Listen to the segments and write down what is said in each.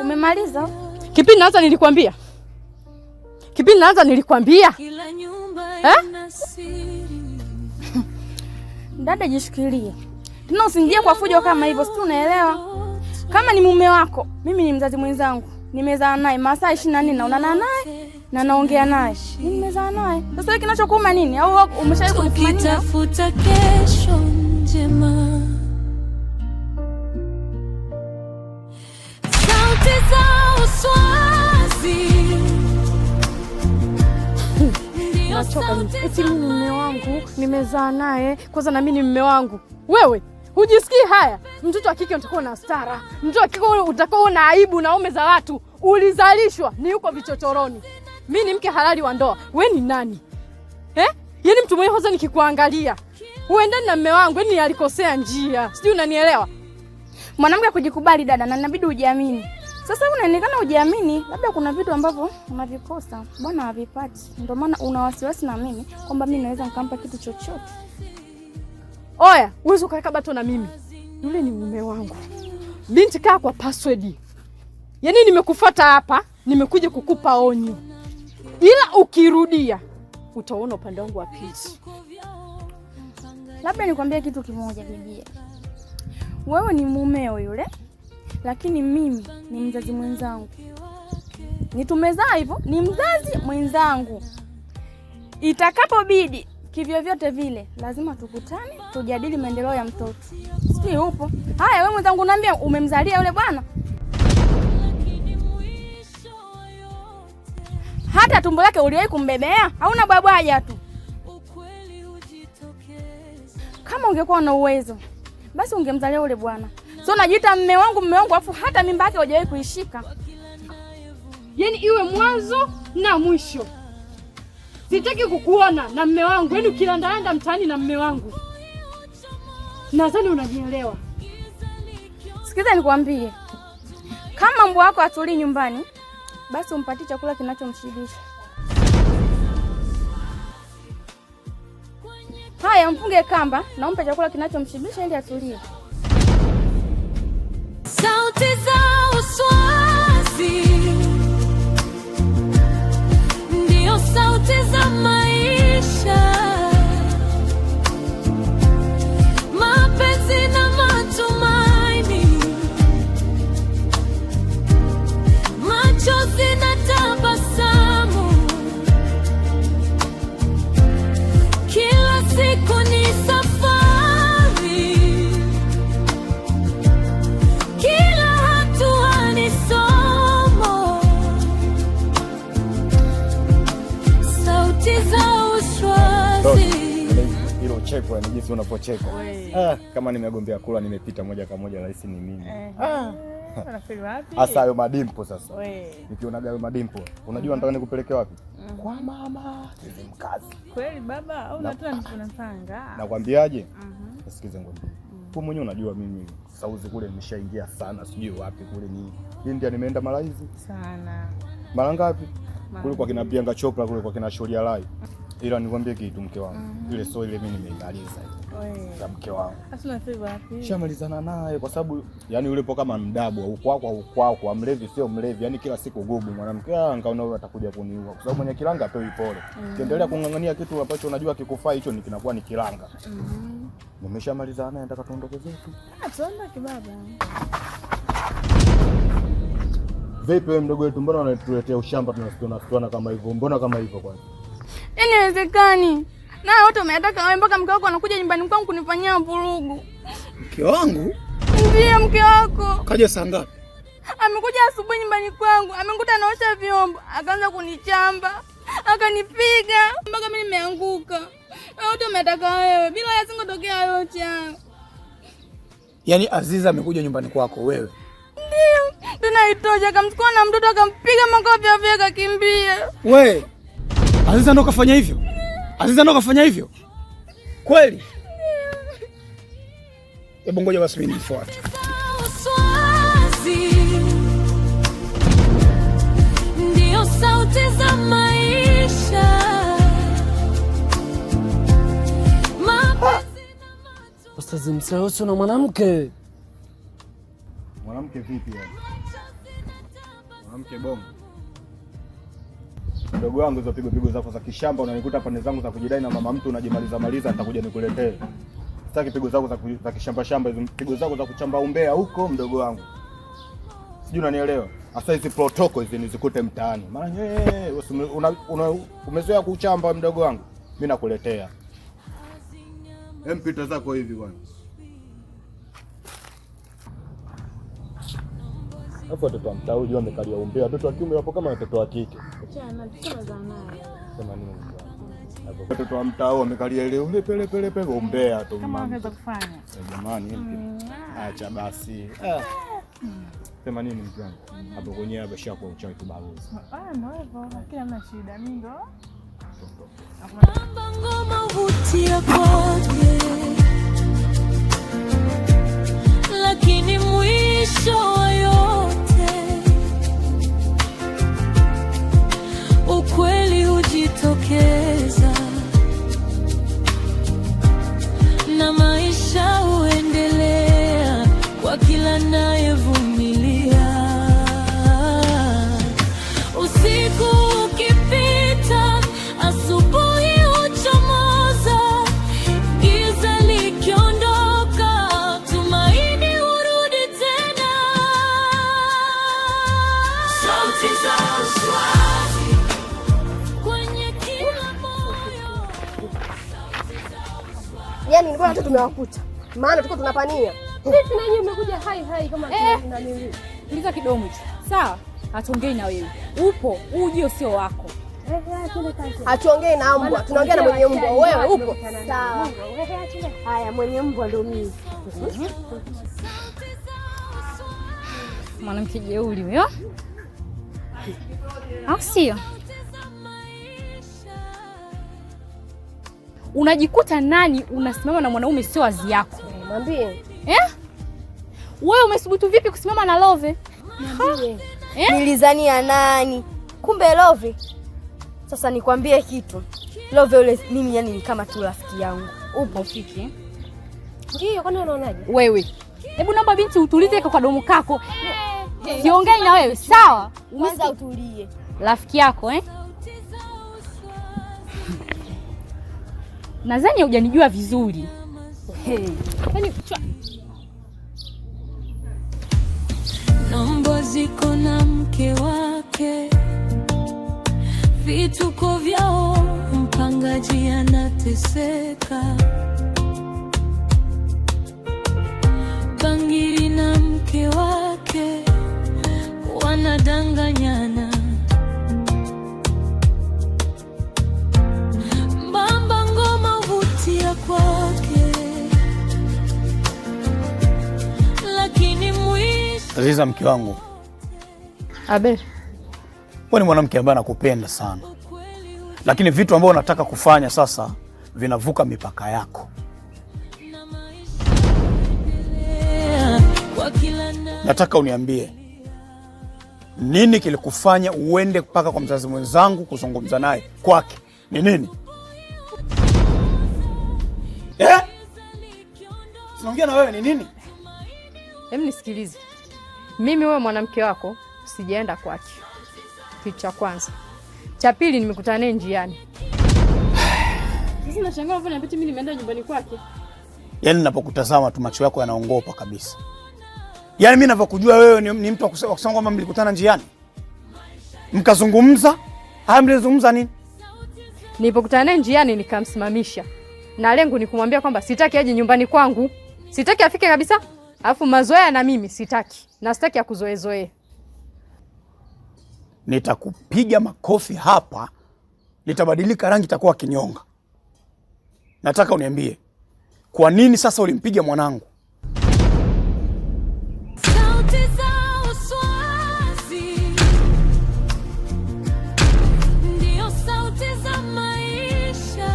Umemaliza? Kipindi naanza nilikwambia. Dada jishikilie. Tuna usingie kwa fujo kama hivyo, si unaelewa? Kama ni mume wako, mimi ni mzazi mwenzangu. Nimezaa naye masaa 24 naonana naye na naongea naye. Nimezaa naye. Sasa wewe kinachokuuma nini? Au umeshawahi kunifanyia? Tukitafuta kesho njema. Sauti za uswazi. Nachoka mimi. Eti mimi ni mume wangu, nimezaa naye, kwanza na mimi ni mume wangu. Wewe hujisikii haya? Mtoto wa kike utakuwa na stara. Mtoto wa kike utakuwa na aibu na ume za watu. Ulizalishwa ni yuko vichochoroni. Mimi ni mke halali wa ndoa. Wewe ni nani? Yaani mtu mwenye kwanza nikikuangalia. Uendani na mume wangu, yaani alikosea njia. Sijui unanielewa? Mwanamke kujikubali dada, na inabidi ujiamini. Sasa unaonekana hujiamini, labda kuna vitu ambavyo unavikosa. Bwana havipati. Ndio maana una wasiwasi na mimi kwamba mimi naweza nikampa kitu chochote. Oya, uwezo kaweka bato na mimi. Yule ni mume wangu. Binti kaa kwa password. Yaani nimekufuata hapa, nimekuja kukupa onyo. Ila ukirudia, utaona upande wangu wa pili. Labda nikwambie kitu kimoja bibia. Wewe ni mumeo yule, lakini mimi ni mzazi mwenzangu. Nitumezaa hivyo, ni mzazi mwenzangu. Itakapobidi kivyo vyote vile, lazima tukutane, tujadili maendeleo ya mtoto. Sisi upo. Haya wewe mwenzangu unaniambia umemzalia yule bwana? Hata tumbo lake uliwahi kumbebea? Hauna bwabwaja tu. Kama ungekuwa na uwezo, basi ungemzalia yule bwana. So najiita mume wangu afu hata mimba yake hujawahi kuishika. Yaani iwe mwanzo na mwisho. Sitaki kukuona na mume wangu, yaani ukilandaanda mtaani na mume wangu. Nadhani unajielewa. Sikiza nikwambie. Kama mbwa wako atulii nyumbani, basi umpatie chakula kinachomshibisha. Haya, mfunge kamba na umpe chakula kinachomshibisha ili atulie. Sauti za uswazi. Ndio sauti za maisha. Mapenzi na matumaini. Machozi na tabasamu. Kila siku ni safari. Kila hatua ni somo. Sauti za uswazi. Hilo cheko ni jinsi unapocheka. Kama nimegombea kula nimepita moja kwa moja rahisi ni mimi. Unafeli wapi? Asa hayo madimpo sasa. Nikionaga hayo madimpo, unajua nataka nikupeleke wapi? Kwa mama, mkazi. Kweli baba, au unataka nifunapanga? Nakwambiaje? Sikize ngombe. Kwa mwenyewe unajua mimi sauzi kule nimeshaingia sana, sijui wapi kule ni India nimeenda mara hizi sana. Mara ngapi? Kule kwa kina Bianca Chopra kule kwa kina Shoria Lai. Ila nikwambie kitu mke wangu. Ile so ile mimi nimeimaliza hiyo. Mke wangu. Sasa unafeli wapi? Shamalizana naye kwa sababu yani yule po kama mdabu ukwako mlevi sio mlevi, yani kila siku gogo mwanamke ngaona wewe atakuja kuniua kwa sababu mwenye kilanga apewi pole. Kiendelea kungangania kitu ambacho unajua kikufaa hicho ni kinakuwa ni kilanga. Nimeshamalizana naye nataka tuondoke zetu. Tuondoke baba. Vipi wewe mdogo wetu, mbona unatuletea ushamba tunasikiana kama hivyo? Mbona kama hivyo kwanza? Inawezekani. Na wote umetaka wewe mpaka mke wako anakuja nyumbani kwangu kunifanyia vurugu. Mke wangu? Ndiye mke wako. Kaja saa ngapi? Amekuja asubuhi nyumbani kwangu, amekuta naosha vyombo, akaanza kunichamba, akanipiga mpaka mimi nimeanguka. Wote umetaka wewe bila yasingotokea yote. Yaani Aziza amekuja nyumbani kwako wewe? Ndio. Tunaitoja akamchukua na mtoto akampiga makofi afya akakimbia. Wewe Aziza ndo kafanya hivyo? Aziza ndo kafanya hivyo? Kweli? Hebu ngoja basi mimi nifuate. Ndio sauti za maisha. Ustazi Mseusi na mwanamke. Mwanamke vipi yani? Mwanamke bongo. Mdogo wangu, hizo pigo zako za kishamba unanikuta pande zangu za kujidai na mama mtu unajimaliza nitakuja nikuletee. Sitaki pigo zako za kishamba hizo, pigo zako za kuchamba umbea huko mdogo wangu. Sijui unanielewa? Sasa hizi protocol hizi nizikute mtaani. Maana umezoea kuchamba mdogo wangu. Mimi nakuletea. Mpita zako hivi bwana. Hapo watoto wa mtaa huyu wamekalia umbea. Watoto wa kiume wapo kama watoto wa kike. Achana, tuna za naye. Sema nini? Hapo watoto wa mtaa wamekalia ile pele umbea tu. Kama unaweza kufanya. Jamani, acha basi. Sema nini mtu wangu? Hapo kwenye abasha kwa uchawi kibaruzi. Ndio hivyo, kila mna shida mingo. Ngoma vutia kwake, lakini mwisho wa yote ukweli hujitokeza na maisha huendelea kwa kila nayevumilia. Usiku ukipita, asubuhi huchomoza, giza likiondoka, tumaini hurudi tena. Sauti za uswazi kwenye kila moyo. Yaani bora tu tumewakuta. Maana tuko tunapania. Vipi na nyinyi mmekuja hai kama nani? Tuliza kidomo hicho. Sawa? Hatuongei na wewe. Upo, ujio sio wako. Hatuongei na mbwa, tunaongea na mwenye mbwa. Wewe upo? Sawa. Haya, mwenye mbwa ndio mimi. Mwanamke jeuri huyo. Au sio? Unajikuta nani unasimama na mwanaume sio wazi yako? Mwambie. Wewe umesubutu vipi kusimama na Love? Mwambie. Nilizania nani? Kumbe Love. Sasa nikwambie kitu. Love yule mimi yani ni kama tu rafiki yangu. Upo fiki? Ndio, kwani unaonaje? Wewe. Hebu naomba binti utulize kwa domo kako. Siongei na wewe, sawa? Kwanza utulie. Rafiki yako Nadhani hujanijua vizuri. Yaani Nombo ziko na mke wake, vituko vyao, mpangaji anateseka. Bangiri na mke wake wanadanganyana. Mbamba ngoma vutia kwake, lakini Aziza, mke wangu. Abe. Wewe ni mwanamke ambaye anakupenda sana. Lakini vitu ambavyo unataka kufanya sasa vinavuka mipaka yako. Nataka uniambie nini kilikufanya uende mpaka kwa mzazi mwenzangu kuzungumza naye kwake? Ni nini? Sinaongea na wewe, ni nini? Hebu nisikilize. Mimi wewe mwanamke wako sijaenda kwake. Kitu cha kwanza. Cha pili nimekutana naye njiani. Sasa nashangaa mbona napita mimi nimeenda nyumbani kwake. Yaani ninapokutazama tu macho yako yanaongopa kabisa. Yaani mimi ninavyokujua wewe ni mtu wa kusema kwamba mlikutana njiani. Mkazungumza? Mlizungumza nini? Nilipokutana naye njiani nikamsimamisha. Na lengo ni kumwambia kwamba sitaki aje nyumbani kwangu. Sitaki afike kabisa. Alafu mazoea na mimi sitaki. Na sitaki akuzoezoe. Nitakupiga makofi hapa. Nitabadilika rangi, itakuwa kinyonga. Nataka uniambie kwa nini sasa ulimpiga mwanangu? sauti za uswazi ndio sauti za maisha,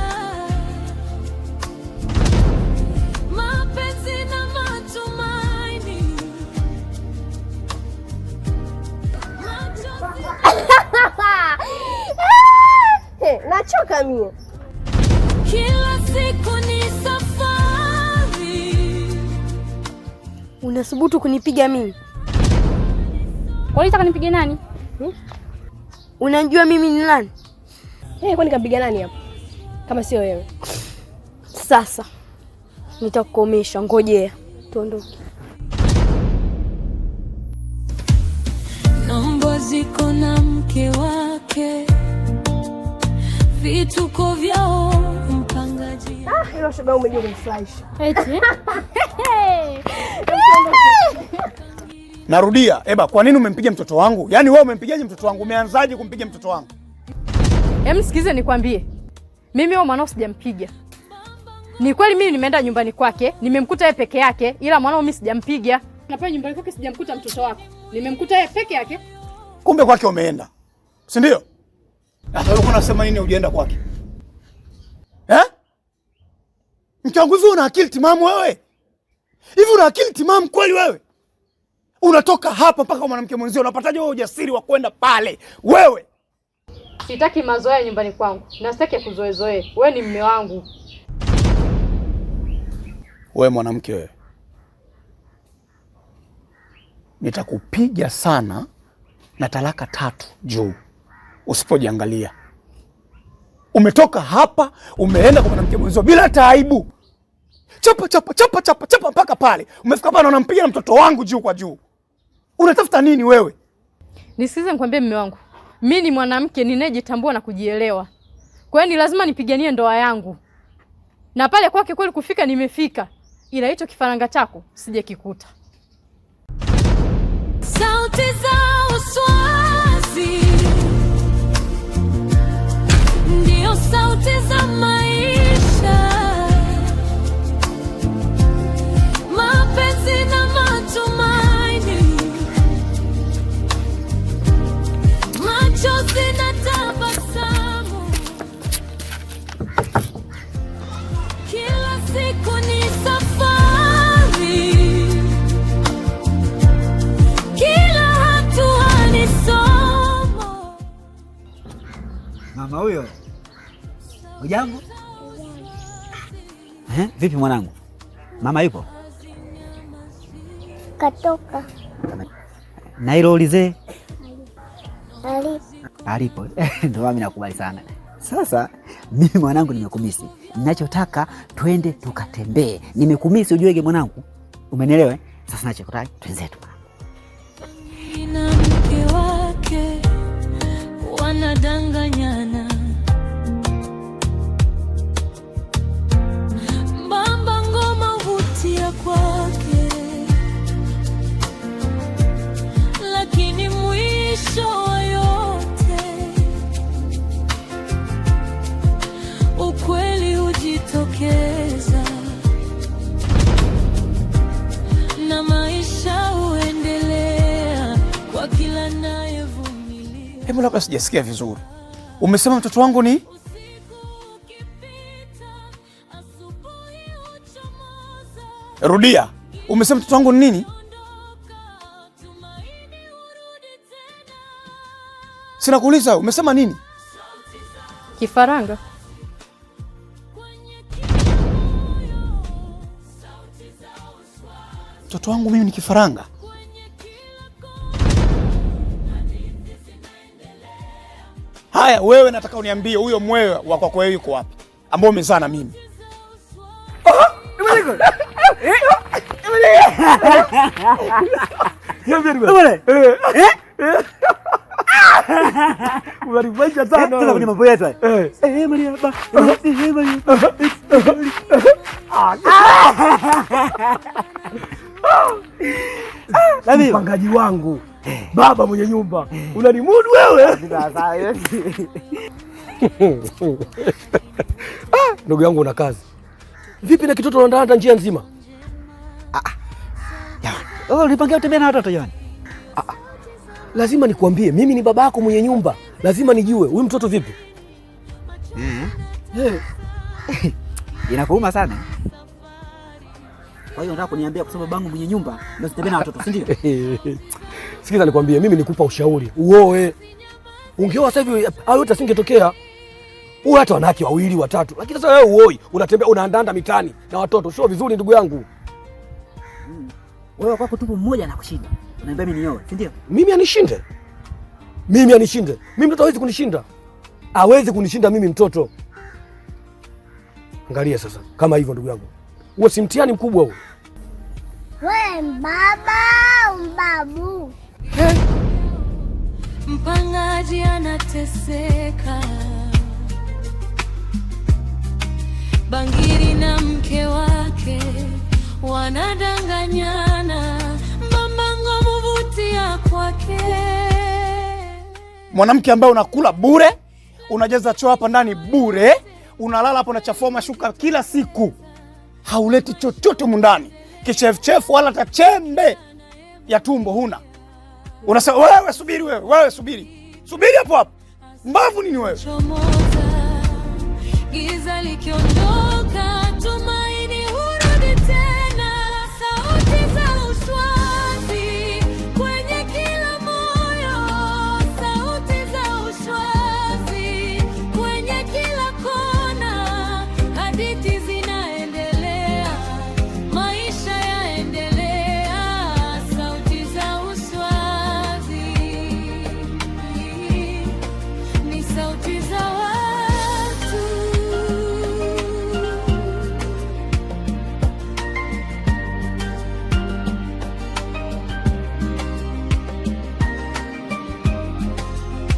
mapenzi na matumaini. Nachoka mie. Kila siku ni safari. Unasubutu kunipiga mimi? Unataka nipige nani? Unajua mimi ni nani? Kwani kampiga nani hapo? Kama sio wewe. Sasa nitakukomesha, ngojea. Tuondoke. Nombo ziko na mke wake, vituko vyao mpangaji. Hilo shoga umejua kunifurahisha. Eti? Narudia, Eba, kwa nini umempiga mtoto wangu? Yaani wewe umempigaje mtoto wangu? Umeanzaje kumpiga mtoto wangu? Sikize nikwambie. Mimi huyo mwanao sijampiga. Ni kweli mimi nimeenda nyumbani kwake, nimemkuta yeye peke yake, ila mwanao mimi sijampiga. Na pale nyumbani kwake sijamkuta mtoto wako. Nimemkuta yeye peke yake. Kumbe kwake umeenda. Si ndio? Sasa wewe unasema nini hujaenda kwake? Mke wangu, hivi una akili timamu wewe? Hivi una akili timamu kweli wewe? Unatoka hapa mpaka mwanamke mwenzio, unapataje wewe ujasiri wa kwenda pale? Wewe sitaki mazoea nyumbani kwangu. Na sitaki kuzoezoe. Wewe ni mume wangu. Wewe mwanamke wewe, nitakupiga sana na talaka 3 juu usipojiangalia. Umetoka hapa umeenda kwa mwanamke mwenzio bila taibu. Chapa mpaka pale. Umefika hapa na unampiga na mtoto wangu juu kwa juu. Unatafuta nini wewe? Nisikize nikwambie mume wangu. Mimi ni mwanamke ninayejitambua na kujielewa. Kwa hiyo ni lazima nipiganie ndoa yangu. Na pale kwake kweli kufika nimefika. Ila hicho kifaranga chako sije kikuta. Sauti za uswazi ndio sauti za maisha, mapenzi na matumaini, machozi na tabasamu, kila siku ni safari, kila hatua ni somo. Mama huyo. Hujambo? Vipi mwanangu? Mama yupo? Katoka. Na hilo ulizee? Alipo. Ndio mimi nakubali sana. Sasa mimi mwanangu nimekumisi. Ninachotaka twende tukatembee. Nimekumisi ujuege mwanangu. Umenielewa? Sasa nachotaka twenzetu. Na mke wake wanadanganyana, mbamba ngoma hutia kwake, lakini mwisho wa yote ukweli hujitokeza na maisha huendelea kwa kila nayevumilia. Hebu labda sijasikia vizuri. Umesema mtoto wangu ni? Rudia. Umesema mtoto wangu ni nini? Sina kuuliza, umesema nini? Kifaranga. Mtoto wangu mimi ni kifaranga? Haya, wewe nataka uniambie huyo mwewe wa kwako wewe yuko wapi? Ambao umezaa na mimi. Unaribisha sana. Sasa kwenye mambo yetu. Nani mpangaji wangu? Baba mwenye nyumba. Unanimudu wewe? Ndugu yangu una kazi. Vipi na kitoto unaandaa njia nzima? Wewe ulipangia utembea na watoto jamani? Lazima nikwambie, mimi ni baba yako mwenye nyumba. Lazima nijue huyu mtoto vipi? Inakuuma sana. Kwa hiyo unataka kuniambia kusema babangu mwenye nyumba ndio sitembea na watoto, si ndio? Sikiza nikwambie, mimi nikupa ushauri. Uoe. Ungeoa sasa hivi hayo yote asingetokea. Uwe hata wanawake 2, 3. Lakini sasa wewe uoi, unatembea unaandanda mitani na watoto. Sio vizuri ndugu yangu. Wewe kwako tupo mmoja na kushinda. Unaniambia mimi nioe, si ndio? Mimi anishinde. Mimi mtoto hawezi kunishinda. Hawezi kunishinda mimi mtoto. Angalia sasa, kama hivyo ndugu yangu. Huo si mtihani mkubwa huo. We mbaba, mbabu. Mpangaji anateseka, bangiri na mke wake wanadanganyana, mamangu amuvutia kwake. Mwanamke ambaye unakula bure, unajaza choo hapa ndani bure, unalala hapo unachafua mashuka kila siku, hauleti chochote mundani, kichefuchefu wala tachembe ya tumbo huna. Unasema wewe subiri, wewe subiri hapo hapo, mbavu nini wewe? Giza likiondoa